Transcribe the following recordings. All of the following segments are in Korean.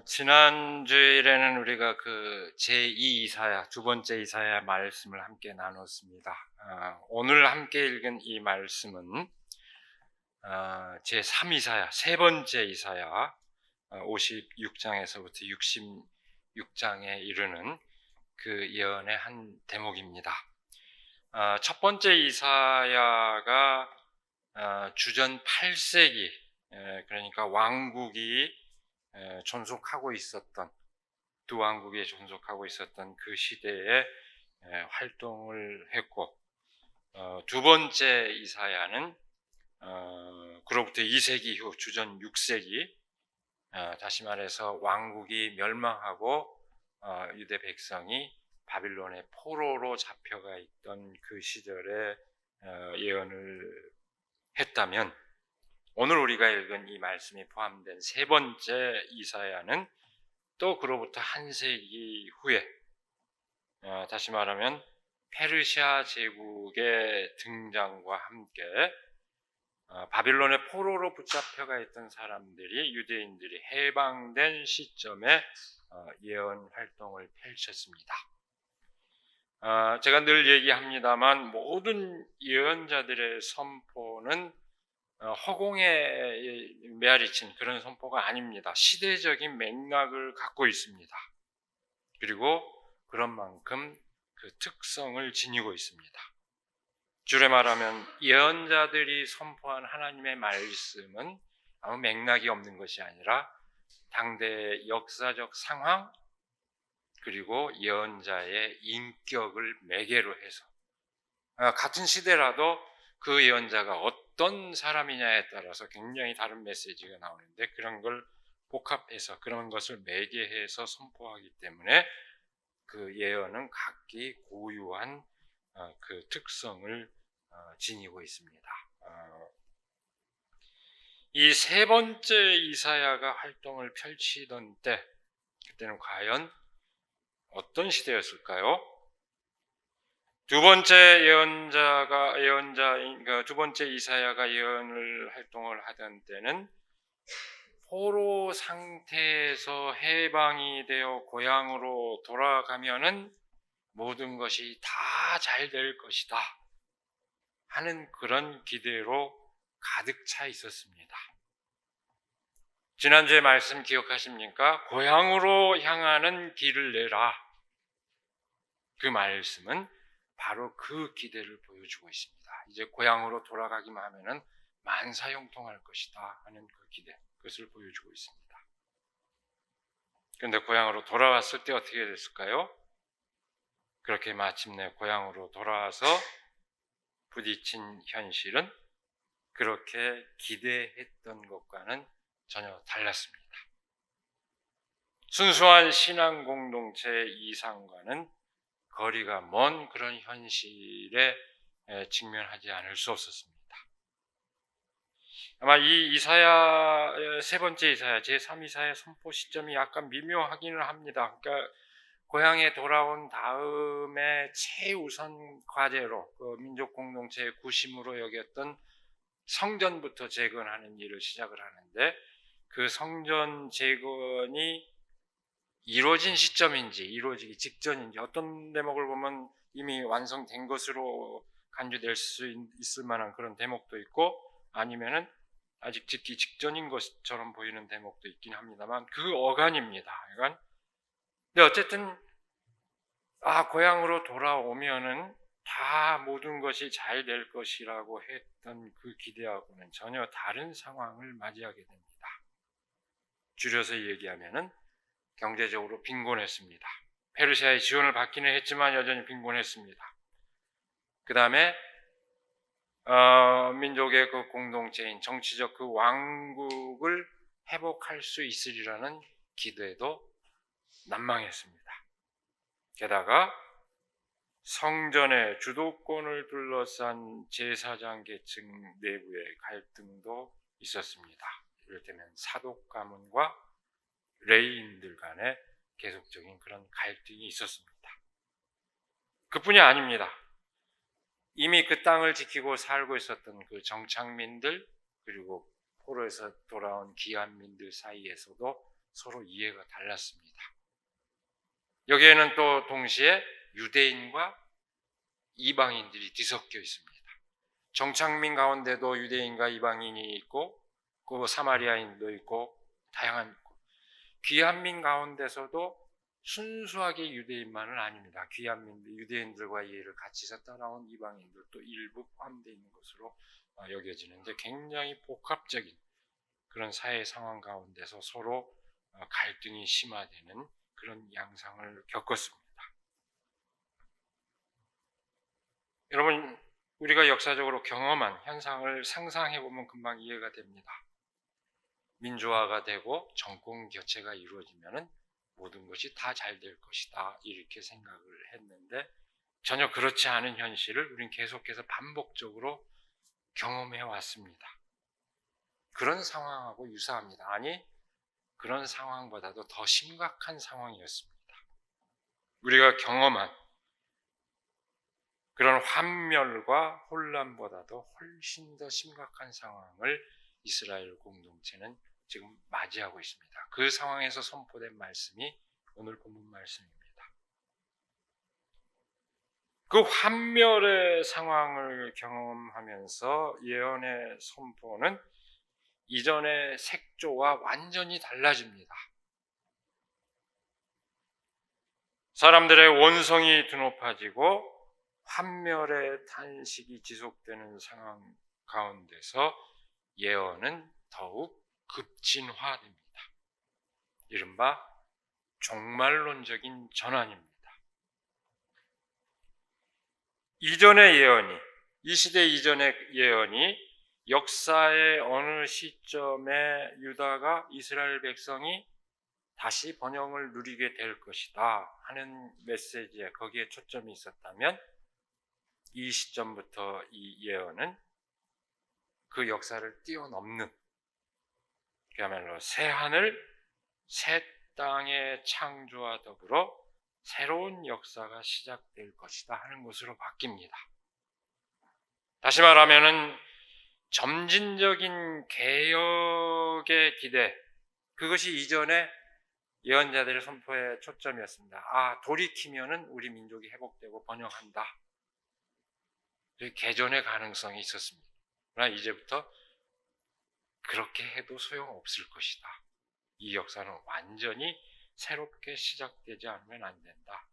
지난 주일에는 우리가 그 제2 이사야, 두 번째 이사야 말씀을 함께 나눴습니다. 오늘 함께 읽은 이 말씀은 제3 이사야, 세 번째 이사야 56장에서부터 66장에 이르는 그 예언의 한 대목입니다. 첫 번째 이사야가 주전 8세기, 그러니까 왕국이 존속하고 있었던, 두 왕국이 존속하고 있었던 그 시대에 활동을 했고, 두 번째 이사야는 그로부터 2세기 후 주전 6세기, 다시 말해서 왕국이 멸망하고 유대 백성이 바빌론의 포로로 잡혀가 있던 그 시절에 예언을 했다면, 오늘 우리가 읽은 이 말씀이 포함된 세 번째 이사야는 또 그로부터 한 세기 후에, 다시 말하면 페르시아 제국의 등장과 함께 바빌론의 포로로 붙잡혀가 있던 사람들이, 유대인들이 해방된 시점에 예언 활동을 펼쳤습니다. 제가 늘 얘기합니다만 모든 예언자들의 선포는 허공에 메아리친 그런 선포가 아닙니다. 시대적인 맥락을 갖고 있습니다. 그리고 그런 만큼 그 특성을 지니고 있습니다. 줄에 말하면 예언자들이 선포한 하나님의 말씀은 아무 맥락이 없는 것이 아니라 당대의 역사적 상황, 그리고 예언자의 인격을 매개로 해서 같은 시대라도 그 예언자가 어떤 사람이냐에 따라서 굉장히 다른 메시지가 나오는데, 그런 걸 복합해서 그런 것을 매개해서 선포하기 때문에 그 예언은 각기 고유한 그 특성을 지니고 있습니다. 이 세 번째 이사야가 활동을 펼치던 때, 그때는 과연 어떤 시대였을까요? 두 번째 두 번째 이사야가 예언을 활동을 하던 때는 포로 상태에서 해방이 되어 고향으로 돌아가면은 모든 것이 다 잘 될 것이다 하는 그런 기대로 가득 차 있었습니다. 지난주에 말씀 기억하십니까? 고향으로 향하는 길을 내라. 그 말씀은 바로 그 기대를 보여주고 있습니다. 이제 고향으로 돌아가기만 하면은 만사형통할 것이다 하는 그 기대, 그것을 보여주고 있습니다. 그런데 고향으로 돌아왔을 때 어떻게 됐을까요? 그렇게 마침내 고향으로 돌아와서 부딪힌 현실은 그렇게 기대했던 것과는 전혀 달랐습니다. 순수한 신앙 공동체의 이상과는 거리가 먼 그런 현실에 직면하지 않을 수 없었습니다. 아마 이 이사야, 세 번째 이사야, 제3 이사야 선포 시점이 약간 미묘하기는 합니다. 그러니까 고향에 돌아온 다음에 최우선 과제로 그 민족 공동체의 구심으로 여겼던 성전부터 재건하는 일을 시작을 하는데, 그 성전 재건이 이루어진 시점인지 이루어지기 직전인지, 어떤 대목을 보면 이미 완성된 것으로 간주될 수 있을 만한 그런 대목도 있고, 아니면은 아직 짓기 직전인 것처럼 보이는 대목도 있긴 합니다만, 그 어간입니다. 그러니까 근데 어쨌든 고향으로 돌아오면은 다 모든 것이 잘 될 것이라고 했던 그 기대하고는 전혀 다른 상황을 맞이하게 됩니다. 줄여서 얘기하면은 경제적으로 빈곤했습니다. 페르시아의 지원을 받기는 했지만 여전히 빈곤했습니다. 그 다음에 민족의 그 공동체인 정치적 그 왕국을 회복할 수 있으리라는 기대도 난망했습니다. 게다가 성전의 주도권을 둘러싼 제사장 계층 내부의 갈등도 있었습니다. 이를테면 사독 가문과 레위인들 간에 계속적인 그런 갈등이 있었습니다. 그뿐이 아닙니다. 이미 그 땅을 지키고 살고 있었던 그 정착민들, 그리고 포로에서 돌아온 귀환민들 사이에서도 서로 이해가 달랐습니다. 여기에는 또 동시에 유대인과 이방인들이 뒤섞여 있습니다. 정착민 가운데도 유대인과 이방인이 있고 그 사마리아인도 있고 다양한 귀한민 가운데서도 순수하게 유대인만은 아닙니다. 귀한민들, 유대인들과 이해를 같이서 따라온 이방인들도 일부 포함되어 있는 것으로 여겨지는데 굉장히 복합적인 그런 사회 상황 가운데서 서로 갈등이 심화되는 그런 양상을 겪었습니다. 여러분, 우리가 역사적으로 경험한 현상을 상상해 보면 금방 이해가 됩니다. 민주화가 되고 정권 교체가 이루어지면 모든 것이 다 잘 될 것이다 이렇게 생각을 했는데 전혀 그렇지 않은 현실을 우리는 계속해서 반복적으로 경험해 왔습니다. 그런 상황하고 유사합니다. 아니, 그런 상황보다도 더 심각한 상황이었습니다. 우리가 경험한 그런 환멸과 혼란보다도 훨씬 더 심각한 상황을 이스라엘 공동체는 지금 맞이하고 있습니다. 그 상황에서 선포된 말씀이 오늘 본문 말씀입니다. 그 환멸의 상황을 경험하면서 예언의 선포는 이전의 색조와 완전히 달라집니다. 사람들의 원성이 드높아지고 환멸의 탄식이 지속되는 상황 가운데서 예언은 더욱 급진화됩니다. 이른바 종말론적인 전환입니다. 이전의 예언이, 이 시대 이전의 예언이 역사의 어느 시점에 유다가 이스라엘 백성이 다시 번영을 누리게 될 것이다 하는 메시지에 거기에 초점이 있었다면 이 시점부터 이 예언은 그 역사를 뛰어넘는 그야말로 새 하늘, 새 땅의 창조와 더불어 새로운 역사가 시작될 것이다 하는 것으로 바뀝니다. 다시 말하면은 점진적인 개혁의 기대, 그것이 이전에 예언자들의 선포의 초점이었습니다. 돌이키면은 우리 민족이 회복되고 번영한다. 개전의 가능성이 있었습니다. 그러나 이제부터 그렇게 해도 소용없을 것이다. 이 역사는 완전히 새롭게 시작되지 않으면 안 된다.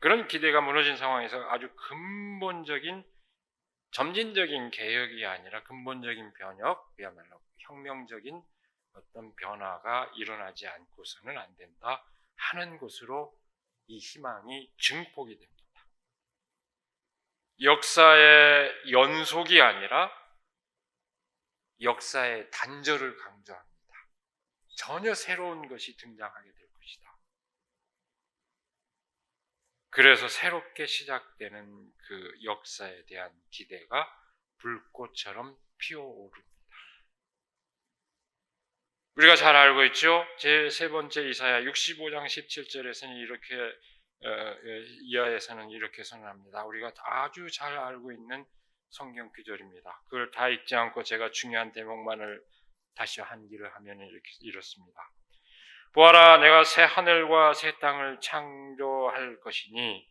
그런 기대가 무너진 상황에서 아주 근본적인 점진적인 개혁이 아니라 근본적인 변혁, 그야말로 혁명적인 어떤 변화가 일어나지 않고서는 안 된다 하는 것으로 이 희망이 증폭이 됩니다. 역사의 연속이 아니라 역사의 단절을 강조합니다. 전혀 새로운 것이 등장하게 될 것이다. 그래서 새롭게 시작되는 그 역사에 대한 기대가 불꽃처럼 피어오릅니다. 우리가 잘 알고 있죠? 제 세 번째 이사야 65장 17절에서는 이렇게 이하에서는 이렇게 선언합니다. 우리가 아주 잘 알고 있는 성경 구절입니다. 그걸 다 읽지 않고 제가 중요한 대목만을 다시 한기를 하면 이렇습니다. 보아라, 내가 새 하늘과 새 땅을 창조할 것이니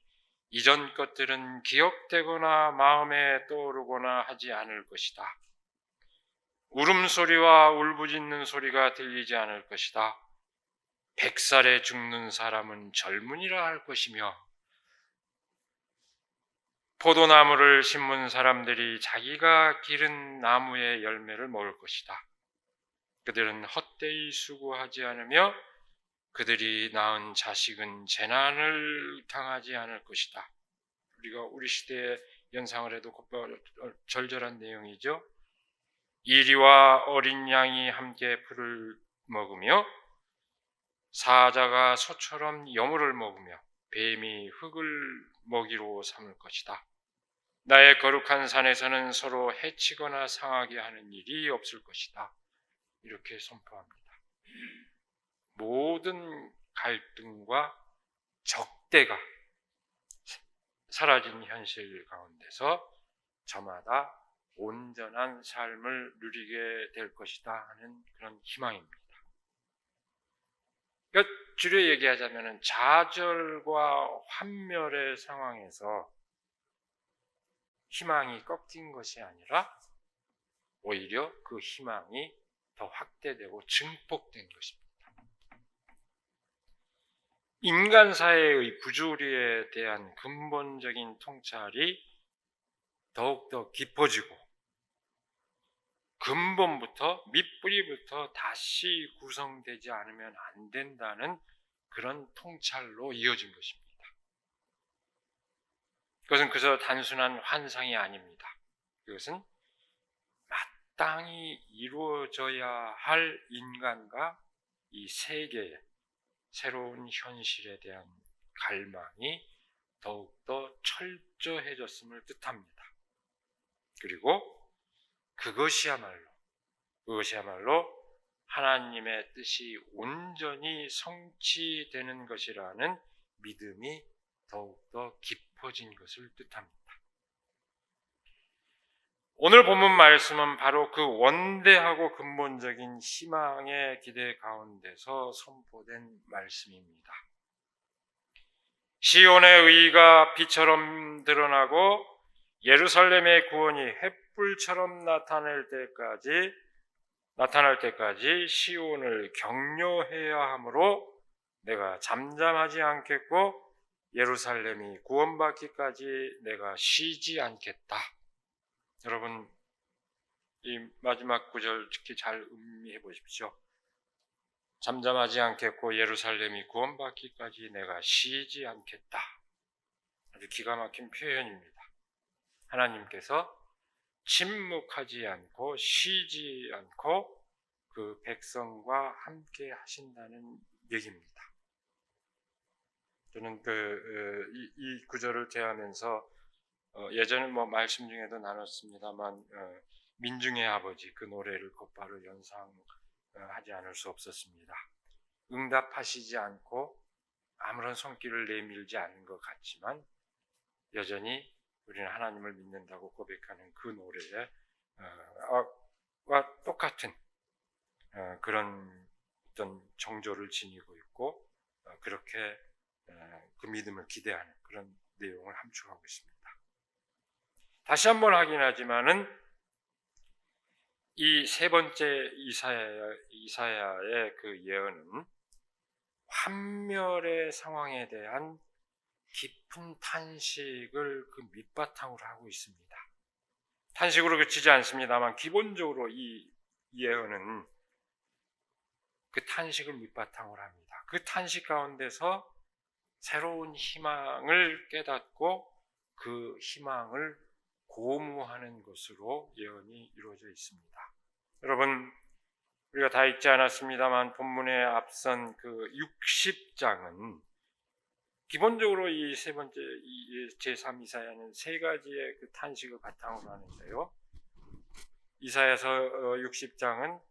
이전 것들은 기억되거나 마음에 떠오르거나 하지 않을 것이다. 울음소리와 울부짖는 소리가 들리지 않을 것이다. 100살에 죽는 사람은 젊은이라 할 것이며 포도나무를 심은 사람들이 자기가 기른 나무의 열매를 먹을 것이다. 그들은 헛되이 수고하지 않으며 그들이 낳은 자식은 재난을 당하지 않을 것이다. 우리가 우리 시대의 연상을 해도 절절한 내용이죠. 이리와 어린 양이 함께 풀을 먹으며 사자가 소처럼 여물을 먹으며 뱀이 흙을 먹이로 삼을 것이다. 나의 거룩한 산에서는 서로 해치거나 상하게 하는 일이 없을 것이다. 이렇게 선포합니다. 모든 갈등과 적대가 사라진 현실 가운데서 저마다 온전한 삶을 누리게 될 것이다 하는 그런 희망입니다. 그러니까 줄여 얘기하자면 좌절과 환멸의 상황에서 희망이 꺾인 것이 아니라 오히려 그 희망이 더 확대되고 증폭된 것입니다. 인간 사회의 부조리에 대한 근본적인 통찰이 더욱더 깊어지고 근본부터 밑뿌리부터 다시 구성되지 않으면 안 된다는 그런 통찰로 이어진 것입니다. 그것은 그저 단순한 환상이 아닙니다. 그것은 마땅히 이루어져야 할 인간과 이 세계의 새로운 현실에 대한 갈망이 더욱더 철저해졌음을 뜻합니다. 그리고 그것이야말로 하나님의 뜻이 온전히 성취되는 것이라는 믿음이 더욱더 깊어진 것을 뜻합니다. 오늘 본문 말씀은 바로 그 원대하고 근본적인 희망의 기대 가운데서 선포된 말씀입니다. 시온의 의가 빛처럼 드러나고 예루살렘의 구원이 횃불처럼 나타날 때까지 시온을 격려해야 하므로 내가 잠잠하지 않겠고 예루살렘이 구원받기까지 내가 쉬지 않겠다. 여러분, 이 마지막 구절 특히 잘 음미해 보십시오. 잠잠하지 않겠고 예루살렘이 구원받기까지 내가 쉬지 않겠다. 아주 기가 막힌 표현입니다. 하나님께서 침묵하지 않고 쉬지 않고 그 백성과 함께 하신다는 얘기입니다. 저는 이 구절을 대하면서 예전에 말씀 중에도 나눴습니다만 민중의 아버지 그 노래를 곧바로 연상하지 않을 수 없었습니다. 응답하시지 않고 아무런 손길을 내밀지 않은 것 같지만 여전히 우리는 하나님을 믿는다고 고백하는 그 노래에 와 똑같은 그런 어떤 정조를 지니고 있고 그렇게 그 믿음을 기대하는 그런 내용을 함축하고 있습니다. 다시 한번 확인하지만은 이 세 번째 이사야의 그 예언은 환멸의 상황에 대한 깊은 탄식을 그 밑바탕으로 하고 있습니다. 탄식으로 그치지 않습니다만 기본적으로 이 예언은 그 탄식을 밑바탕으로 합니다. 그 탄식 가운데서 새로운 희망을 깨닫고 그 희망을 고무하는 것으로 예언이 이루어져 있습니다. 여러분, 우리가 다 읽지 않았습니다만 본문에 앞선 그 60장은 기본적으로 이 세 번째 제3 이사야는 세 가지의 그 탄식을 바탕으로 하는데요. 이사야서 60장은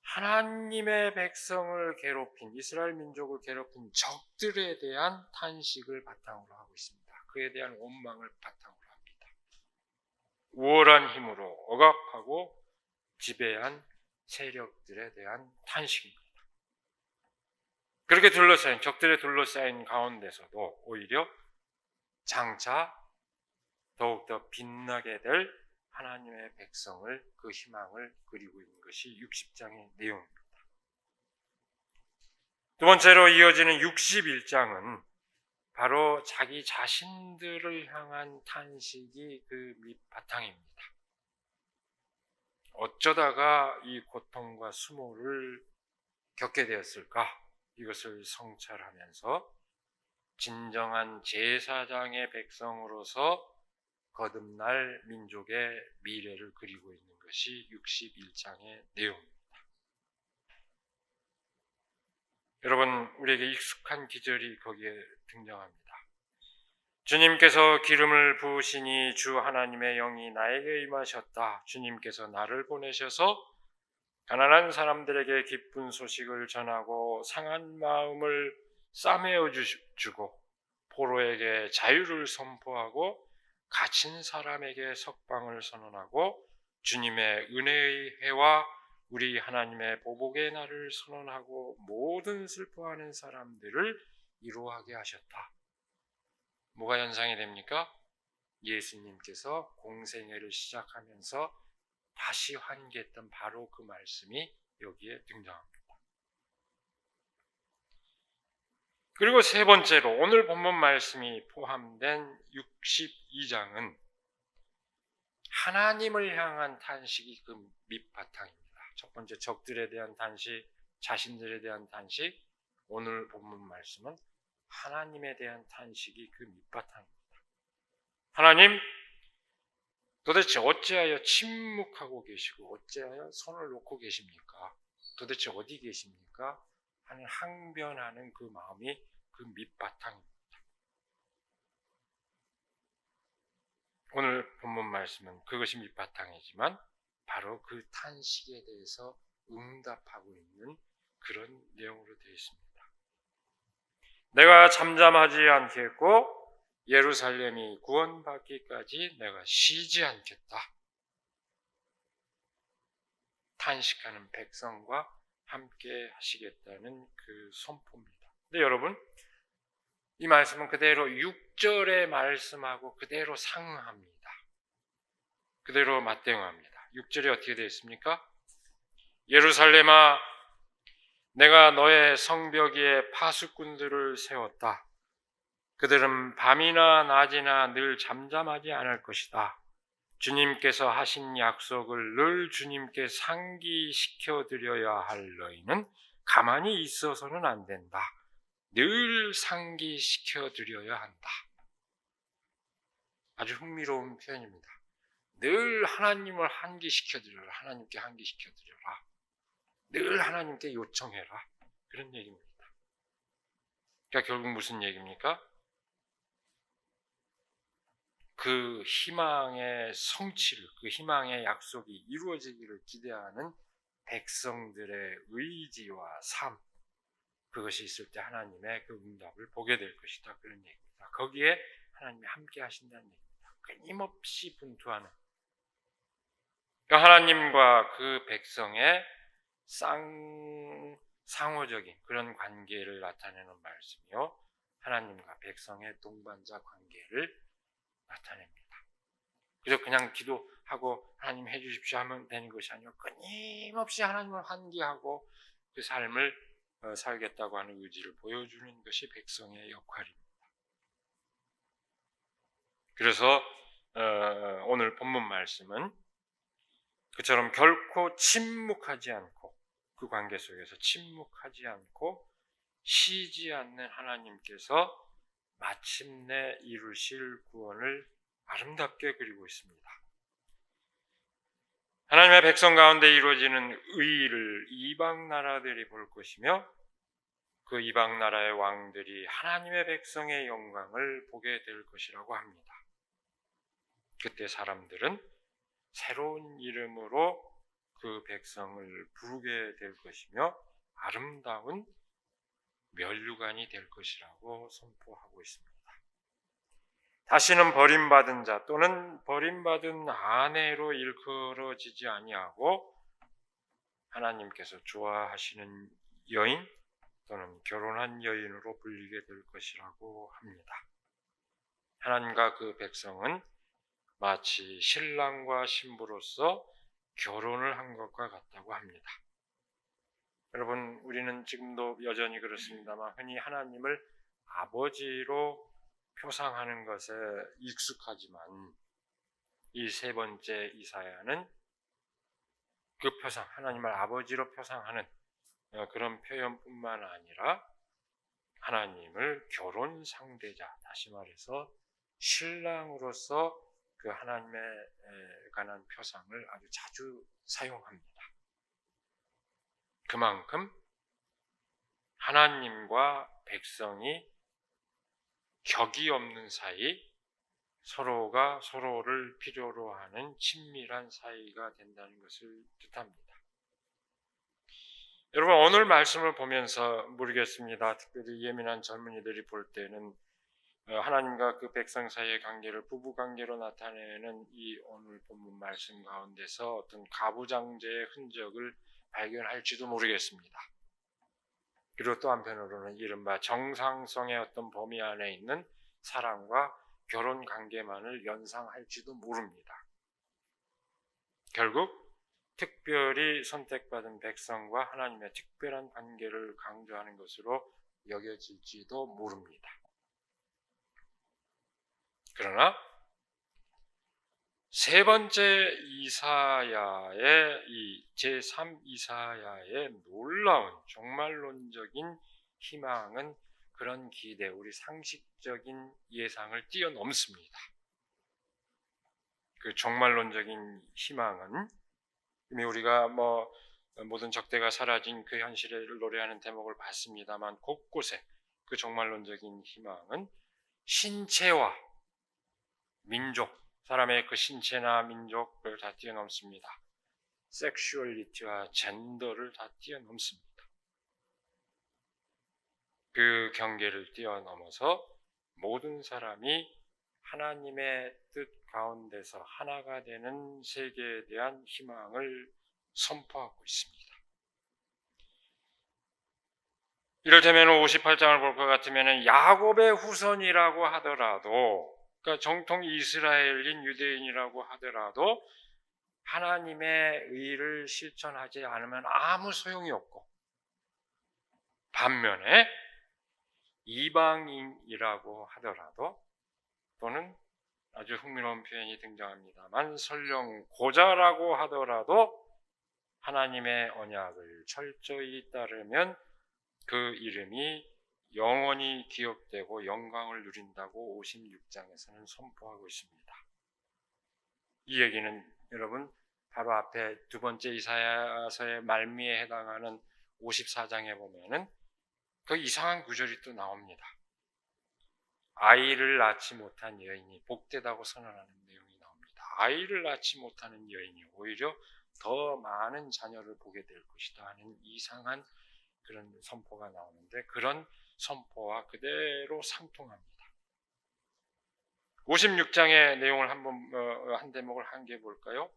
하나님의 백성을 괴롭힌 이스라엘 민족을 괴롭힌 적들에 대한 탄식을 바탕으로 하고 있습니다. 그에 대한 원망을 바탕으로 합니다. 우월한 힘으로 억압하고 지배한 세력들에 대한 탄식입니다. 그렇게 적들에 둘러싸인 가운데서도 오히려 장차 더욱더 빛나게 될 하나님의 백성을 그 희망을 그리고 있는 것이 60장의 내용입니다. 두 번째로 이어지는 61장은 바로 자기 자신들을 향한 탄식이 그 밑바탕입니다. 어쩌다가 이 고통과 수모를 겪게 되었을까? 이것을 성찰하면서 진정한 제사장의 백성으로서 거듭날 민족의 미래를 그리고 있는 것이 61장의 내용입니다. 여러분, 우리에게 익숙한 기절이 거기에 등장합니다. 주님께서 기름을 부으시니 주 하나님의 영이 나에게 임하셨다. 주님께서 나를 보내셔서 가난한 사람들에게 기쁜 소식을 전하고 상한 마음을 싸매어 주고 포로에게 자유를 선포하고 갇힌 사람에게 석방을 선언하고 주님의 은혜의 해와 우리 하나님의 보복의 날을 선언하고 모든 슬퍼하는 사람들을 이루하게 하셨다. 뭐가 연상이 됩니까? 예수님께서 공생애를 시작하면서 다시 환기했던 바로 그 말씀이 여기에 등장합니다. 그리고 세 번째로 오늘 본문 말씀이 포함된 62장은 하나님을 향한 탄식이 그 밑바탕입니다. 첫 번째 적들에 대한 탄식, 자신들에 대한 탄식, 오늘 본문 말씀은 하나님에 대한 탄식이 그 밑바탕입니다. 하나님, 도대체 어찌하여 침묵하고 계시고 어찌하여 손을 놓고 계십니까? 도대체 어디 계십니까? 하는 항변하는 그 마음이 그 밑바탕입니다. 오늘 본문 말씀은 그것이 밑바탕이지만 바로 그 탄식에 대해서 응답하고 있는 그런 내용으로 되어 있습니다. 내가 잠잠하지 않겠고 예루살렘이 구원받기까지 내가 쉬지 않겠다. 탄식하는 백성과 함께 하시겠다는 그 선포입니다. 근데 여러분, 이 말씀은 그대로 6절의 말씀하고 그대로 상응합니다. 그대로 맞대응합니다. 6절에 어떻게 되어 있습니까? 예루살렘아, 내가 너의 성벽 위에 파수꾼들을 세웠다. 그들은 밤이나 낮이나 늘 잠잠하지 않을 것이다. 주님께서 하신 약속을 늘 주님께 상기시켜 드려야 할 너희는 가만히 있어서는 안 된다. 늘 상기시켜 드려야 한다. 아주 흥미로운 표현입니다. 늘 하나님을 환기시켜 드려라. 하나님께 환기시켜 드려라. 늘 하나님께 요청해라. 그런 얘기입니다. 그러니까 결국 무슨 얘기입니까? 그 희망의 성취를, 그 희망의 약속이 이루어지기를 기대하는 백성들의 의지와 삶, 그것이 있을 때 하나님의 그 응답을 보게 될 것이다. 그런 얘기입니다. 거기에 하나님이 함께 하신다는 얘기입니다. 끊임없이 분투하는, 그러니까 하나님과 그 백성의 상호적인 그런 관계를 나타내는 말씀이요, 하나님과 백성의 동반자 관계를 나타냅니다. 그래서 그냥 기도하고 하나님 해주십시오 하면 되는 것이 아니고 끊임없이 하나님을 환기하고 그 삶을 살겠다고 하는 의지를 보여주는 것이 백성의 역할입니다. 그래서 오늘 본문 말씀은 그처럼 결코 침묵하지 않고, 그 관계 속에서 침묵하지 않고 쉬지 않는 하나님께서 마침내 이루실 구원을 아름답게 그리고 있습니다. 하나님의 백성 가운데 이루어지는 의를 이방 나라들이 볼 것이며 그 이방 나라의 왕들이 하나님의 백성의 영광을 보게 될 것이라고 합니다. 그때 사람들은 새로운 이름으로 그 백성을 부르게 될 것이며 아름다운 면류관이 될 것이라고 선포하고 있습니다. 다시는 버림받은 자 또는 버림받은 아내로 일컬어지지 아니하고 하나님께서 좋아하시는 여인 또는 결혼한 여인으로 불리게 될 것이라고 합니다. 하나님과 그 백성은 마치 신랑과 신부로서 결혼을 한 것과 같다고 합니다. 여러분, 우리는 지금도 여전히 그렇습니다만 흔히 하나님을 아버지로 표상하는 것에 익숙하지만 이 세 번째 이사야는 그 표상, 하나님을 아버지로 표상하는 그런 표현뿐만 아니라 하나님을 결혼 상대자, 다시 말해서 신랑으로서 그 하나님에 관한 표상을 아주 자주 사용합니다. 그만큼 하나님과 백성이 격이 없는 사이, 서로가 서로를 필요로 하는 친밀한 사이가 된다는 것을 뜻합니다. 여러분, 오늘 말씀을 보면서 모르겠습니다. 특별히 예민한 젊은이들이 볼 때는 하나님과 그 백성 사이의 관계를 부부 관계로 나타내는 이 오늘 본문 말씀 가운데서 어떤 가부장제의 흔적을 발견할지도 모르겠습니다. 그리고 또 한편으로는 이른바 정상성의 어떤 범위 안에 있는 사랑과 결혼 관계만을 연상할지도 모릅니다. 결국 특별히 선택받은 백성과 하나님의 특별한 관계를 강조하는 것으로 여겨질지도 모릅니다. 그러나 세 번째 이사야의 이 제3 이사야의 놀라운 종말론적인 희망은 그런 기대, 우리 상식적인 예상을 뛰어넘습니다. 그 종말론적인 희망은 이미 우리가 모든 적대가 사라진 그 현실을 노래하는 대목을 봤습니다만 곳곳에 그 종말론적인 희망은 신체와 민족, 사람의 그 신체나 민족을 다 뛰어넘습니다. 섹슈얼리티와 젠더를 다 뛰어넘습니다. 그 경계를 뛰어넘어서 모든 사람이 하나님의 뜻 가운데서 하나가 되는 세계에 대한 희망을 선포하고 있습니다. 이를테면 58장을 볼 것 같으면 야곱의 후손이라고 하더라도, 그러니까 정통 이스라엘인 유대인이라고 하더라도 하나님의 의를 실천하지 않으면 아무 소용이 없고, 반면에 이방인이라고 하더라도, 또는 아주 흥미로운 표현이 등장합니다만 설령 고자라고 하더라도 하나님의 언약을 철저히 따르면 그 이름이 영원히 기억되고 영광을 누린다고 56장에서는 선포하고 있습니다. 이 얘기는 여러분 바로 앞에 두 번째 이사야서의 말미에 해당하는 54장에 보면은 그 이상한 구절이 또 나옵니다. 아이를 낳지 못한 여인이 복되다고 선언하는 내용이 나옵니다. 아이를 낳지 못하는 여인이 오히려 더 많은 자녀를 보게 될 것이다 하는 이상한 그런 선포가 나오는데, 그런 선포와 그대로 상통합니다. 56장의 내용을 한 대목을 함께 볼까요?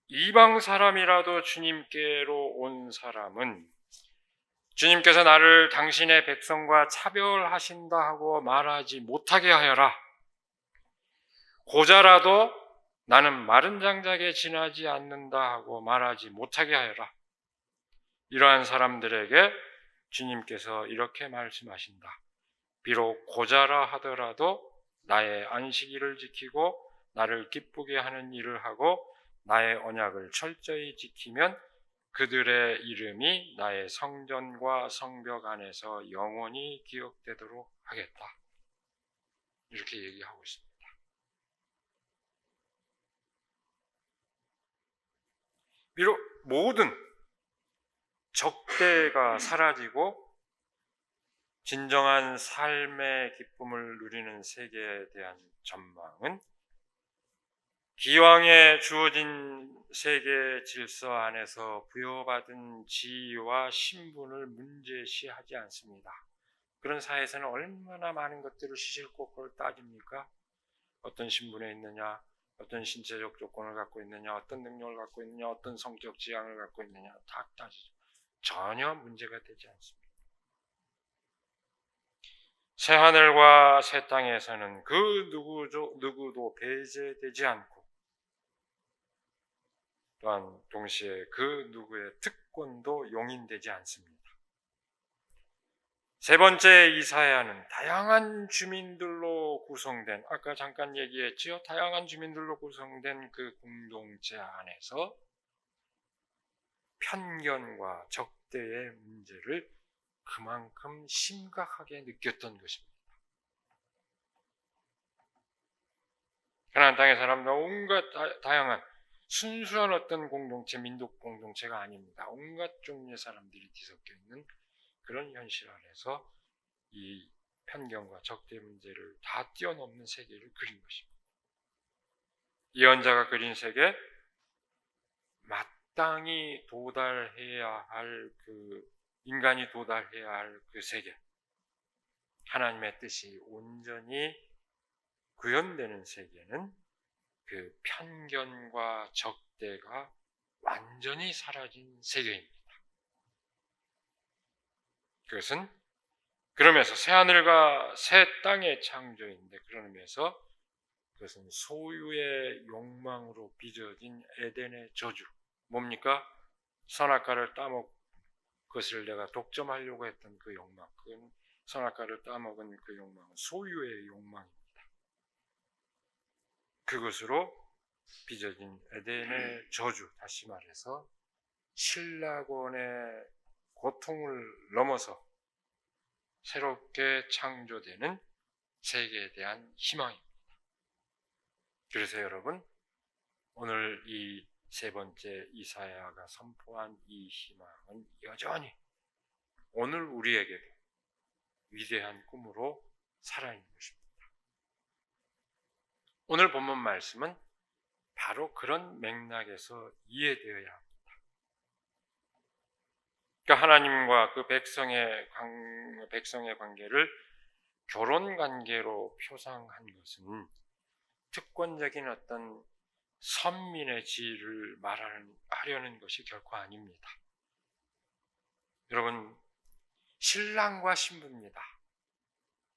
이방 사람이라도 주님께로 온 사람은 주님께서 나를 당신의 백성과 차별하신다 하고 말하지 못하게 하여라. 고자라도 나는 마른 장작에 지나지 않는다 하고 말하지 못하게 하여라. 이러한 사람들에게 주님께서 이렇게 말씀하신다. 비록 고자라 하더라도 나의 안식일을 지키고 나를 기쁘게 하는 일을 하고 나의 언약을 철저히 지키면 그들의 이름이 나의 성전과 성벽 안에서 영원히 기억되도록 하겠다. 이렇게 얘기하고 있습니다. 비록 모든 적대가 사라지고 진정한 삶의 기쁨을 누리는 세계에 대한 전망은 기왕에 주어진 세계 질서 안에서 부여받은 지위와 신분을 문제시하지 않습니다. 그런 사회에서는 얼마나 많은 것들을 시실kok골 따집니까? 어떤 신분에 있느냐, 어떤 신체적 조건을 갖고 있느냐, 어떤 능력을 갖고 있느냐, 어떤 성적 지향을 갖고 있느냐, 다 따지죠. 전혀 문제가 되지 않습니다. 새하늘과 새 땅에서는 그 누구도 배제되지 않고, 또한 동시에 그 누구의 특권도 용인되지 않습니다. 세 번째 이사야는 다양한 주민들로 구성된, 아까 잠깐 얘기했지요. 다양한 주민들로 구성된 그 공동체 안에서 편견과 적대의 문제를 그만큼 심각하게 느꼈던 것입니다. 가나안 땅의 사람들 온갖 다양한 순수한 어떤 공동체, 민족 공동체가 아닙니다. 온갖 종류의 사람들이 뒤섞여 있는 그런 현실 안에서 이 편견과 적대 문제를 다 뛰어넘는 세계를 그린 것입니다. 예언자가 그린 세계, 마땅히 도달해야 할 인간이 도달해야 할 그 세계, 하나님의 뜻이 온전히 구현되는 세계는 그 편견과 적대가 완전히 사라진 세계입니다. 그것은 그러면서 새하늘과 새 땅의 창조인데, 그러면서 그것은 소유의 욕망으로 빚어진 에덴의 저주. 뭡니까? 선악과를 따먹 그것을 내가 독점하려고 했던 그 욕망, 그건 선악과를 따먹은 그 욕망은 소유의 욕망입니다. 그것으로 빚어진 에덴의 저주, 다시 말해서 신라곤의 고통을 넘어서 새롭게 창조되는 세계에 대한 희망입니다. 그래서 여러분, 오늘 이 세 번째 이사야가 선포한 이 희망은 여전히 오늘 우리에게도 위대한 꿈으로 살아있는 것입니다. 오늘 본문 말씀은 바로 그런 맥락에서 이해되어야 합니다. 그러니까 하나님과 그 백성의 관계를 결혼 관계로 표상한 것은 특권적인 어떤 선민의 지위를 말하려는 것이 결코 아닙니다. 여러분, 신랑과 신부입니다.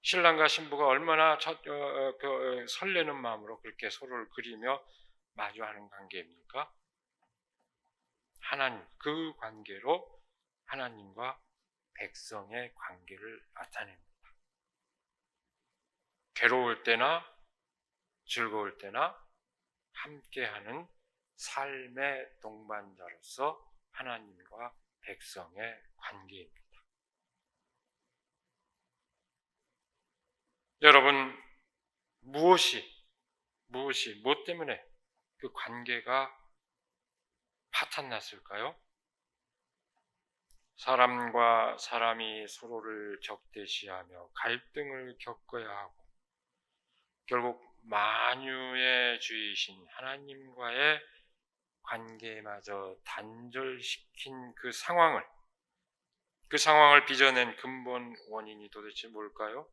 신랑과 신부가 얼마나 설레는 마음으로 그렇게 서로를 그리며 마주하는 관계입니까? 하나님, 그 관계로 하나님과 백성의 관계를 나타냅니다. 괴로울 때나 즐거울 때나 함께하는 삶의 동반자로서 하나님과 백성의 관계입니다. 여러분, 무엇 때문에 그 관계가 파탄났을까요? 사람과 사람이 서로를 적대시하며 갈등을 겪어야 하고, 결국 만유의 주이신 하나님과의 관계마저 단절시킨 그 상황을 빚어낸 근본 원인이 도대체 뭘까요?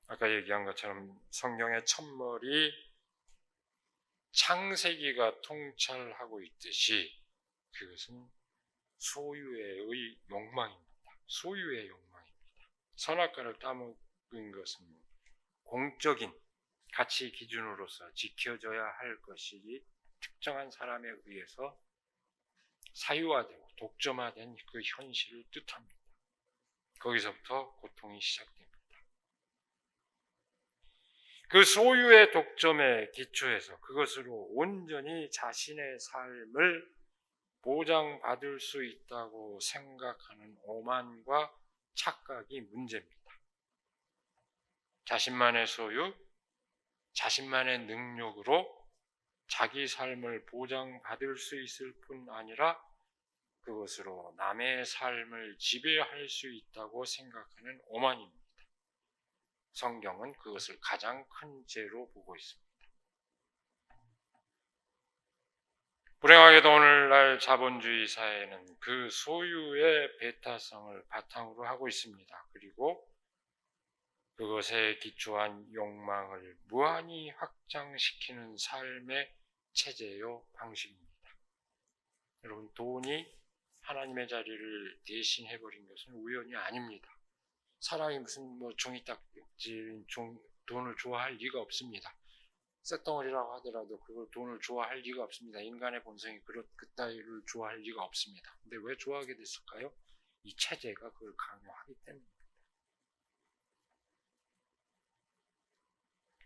아까 얘기한 것처럼 성경의 첫머리 창세기가 통찰하고 있듯이 그것은 소유의 욕망입니다. 소유의 욕망입니다. 선악과를 따먹은 것은 공적인 가치 기준으로서 지켜져야 할 것이 특정한 사람에 의해서 사유화되고 독점화된 그 현실을 뜻합니다. 거기서부터 고통이 시작됩니다. 그 소유의 독점에 기초해서 그것으로 온전히 자신의 삶을 보장받을 수 있다고 생각하는 오만과 착각이 문제입니다. 자신만의 소유, 자신만의 능력으로 자기 삶을 보장받을 수 있을 뿐 아니라 그것으로 남의 삶을 지배할 수 있다고 생각하는 오만입니다. 성경은 그것을 가장 큰 죄로 보고 있습니다. 불행하게도 오늘날 자본주의 사회는 그 소유의 배타성을 바탕으로 하고 있습니다. 그리고 그것에 기초한 욕망을 무한히 확장시키는 삶의 체제요 방식입니다. 여러분, 돈이 하나님의 자리를 대신해버린 것은 우연이 아닙니다. 사람이 무슨 종이딱지인 돈을 좋아할 리가 없습니다. 쇳덩어리라고 하더라도 그걸 돈을 좋아할 리가 없습니다. 인간의 본성이 그따위를 좋아할 리가 없습니다. 근데 왜 좋아하게 됐을까요? 이 체제가 그걸 강요하기 때문입니다.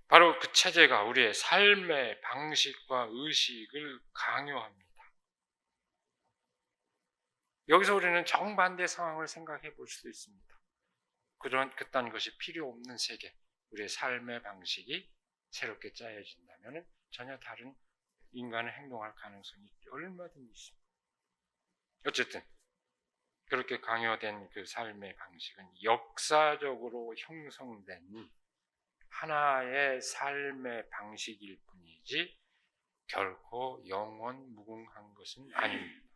바로 그 체제가 우리의 삶의 방식과 의식을 강요합니다. 여기서 우리는 정반대 상황을 생각해 볼 수도 있습니다. 그딴 것이 필요 없는 세계, 우리의 삶의 방식이 새롭게 짜여진다면 전혀 다른 인간의 행동할 가능성이 얼마든지 있습니다. 어쨌든 그렇게 강요된 그 삶의 방식은 역사적으로 형성된 하나의 삶의 방식일 뿐이지 결코 영원 무궁한 것은 아닙니다.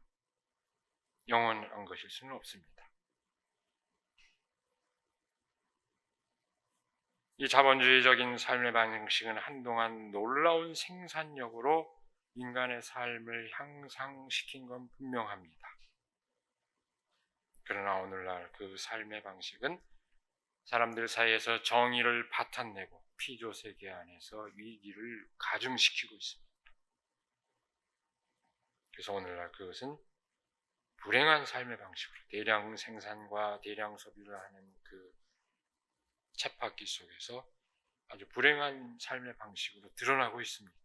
영원한 것일 수는 없습니다. 이 자본주의적인 삶의 방식은 한동안 놀라운 생산력으로 인간의 삶을 향상시킨 건 분명합니다. 그러나 오늘날 그 삶의 방식은 사람들 사이에서 정의를 파탄내고 피조 세계 안에서 위기를 가중시키고 있습니다. 그래서 오늘날 그것은 불행한 삶의 방식으로 대량 생산과 대량 소비를 하는 그 쳇바퀴 속에서 아주 불행한 삶의 방식으로 드러나고 있습니다.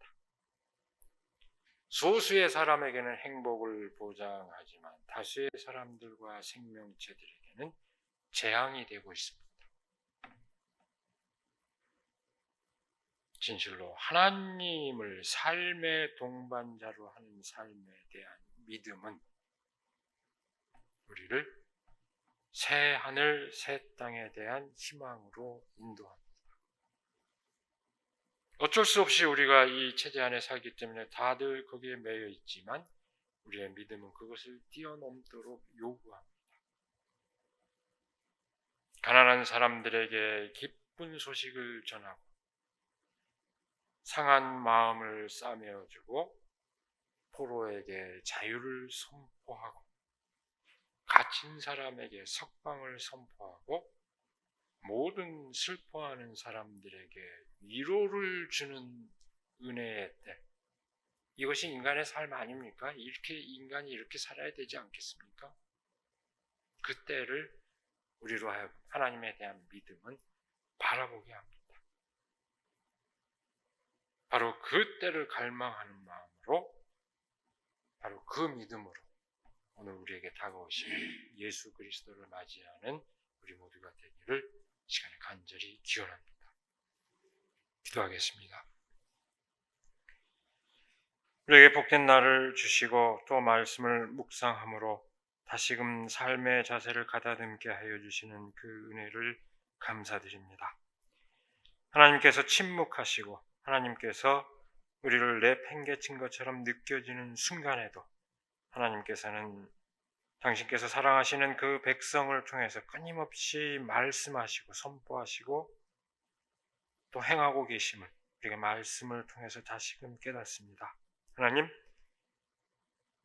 소수의 사람에게는 행복을 보장하지만 다수의 사람들과 생명체들에게는 재앙이 되고 있습니다. 진실로 하나님을 삶의 동반자로 하는 삶에 대한 믿음은 우리를 새 하늘 새 땅에 대한 희망으로 인도합니다. 어쩔 수 없이 우리가 이 체제 안에 살기 때문에 다들 거기에 매여 있지만 우리의 믿음은 그것을 뛰어넘도록 요구합니다. 가난한 사람들에게 기쁜 소식을 전하고 상한 마음을 싸매어주고 포로에게 자유를 선포하고 갇힌 사람에게 석방을 선포하고 모든 슬퍼하는 사람들에게 위로를 주는 은혜의 때, 이것이 인간의 삶 아닙니까? 이렇게 인간이 이렇게 살아야 되지 않겠습니까? 그 때를 우리로 하여금 하나님에 대한 믿음은 바라보게 합니다. 바로 그 때를 갈망하는 마음으로, 바로 그 믿음으로 오늘 우리에게 다가오신 예수 그리스도를 맞이하는 우리 모두가 되기를 시간에 간절히 기원합니다. 기도하겠습니다. 우리에게 복된 날을 주시고 또 말씀을 묵상함으로 다시금 삶의 자세를 가다듬게 하여 주시는 그 은혜를 감사드립니다. 하나님께서 침묵하시고 하나님께서 우리를 내팽개친 것처럼 느껴지는 순간에도 하나님께서는 당신께서 사랑하시는 그 백성을 통해서 끊임없이 말씀하시고 선포하시고 또 행하고 계심을 우리가 말씀을 통해서 다시금 깨닫습니다. 하나님,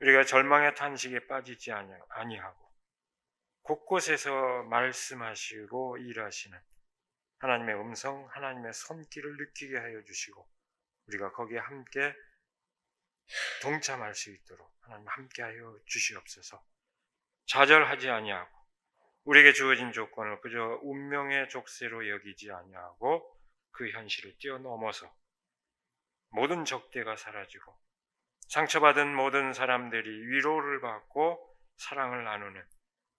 우리가 절망의 탄식에 빠지지 아니하고 곳곳에서 말씀하시고 일하시는 하나님의 음성, 하나님의 손길을 느끼게 하여 주시고 우리가 거기에 함께 동참할 수 있도록 하나님 함께하여 주시옵소서. 좌절하지 아니하고 우리에게 주어진 조건을 그저 운명의 족쇄로 여기지 아니하고 그 현실을 뛰어넘어서 모든 적대가 사라지고 상처받은 모든 사람들이 위로를 받고 사랑을 나누는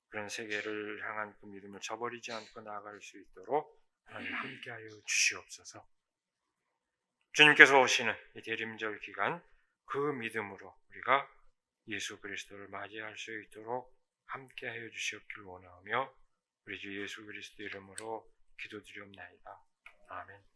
그런 세계를 향한 그 믿음을 저버리지 않고 나아갈 수 있도록 하나님 함께하여 주시옵소서. 주님께서 오시는 이 대림절 기간 그 믿음으로 우리가 예수 그리스도를 맞이할 수 있도록 함께하여 주시옵길 원하며 우리 주 예수 그리스도 이름으로 기도드리옵나이다. 아멘.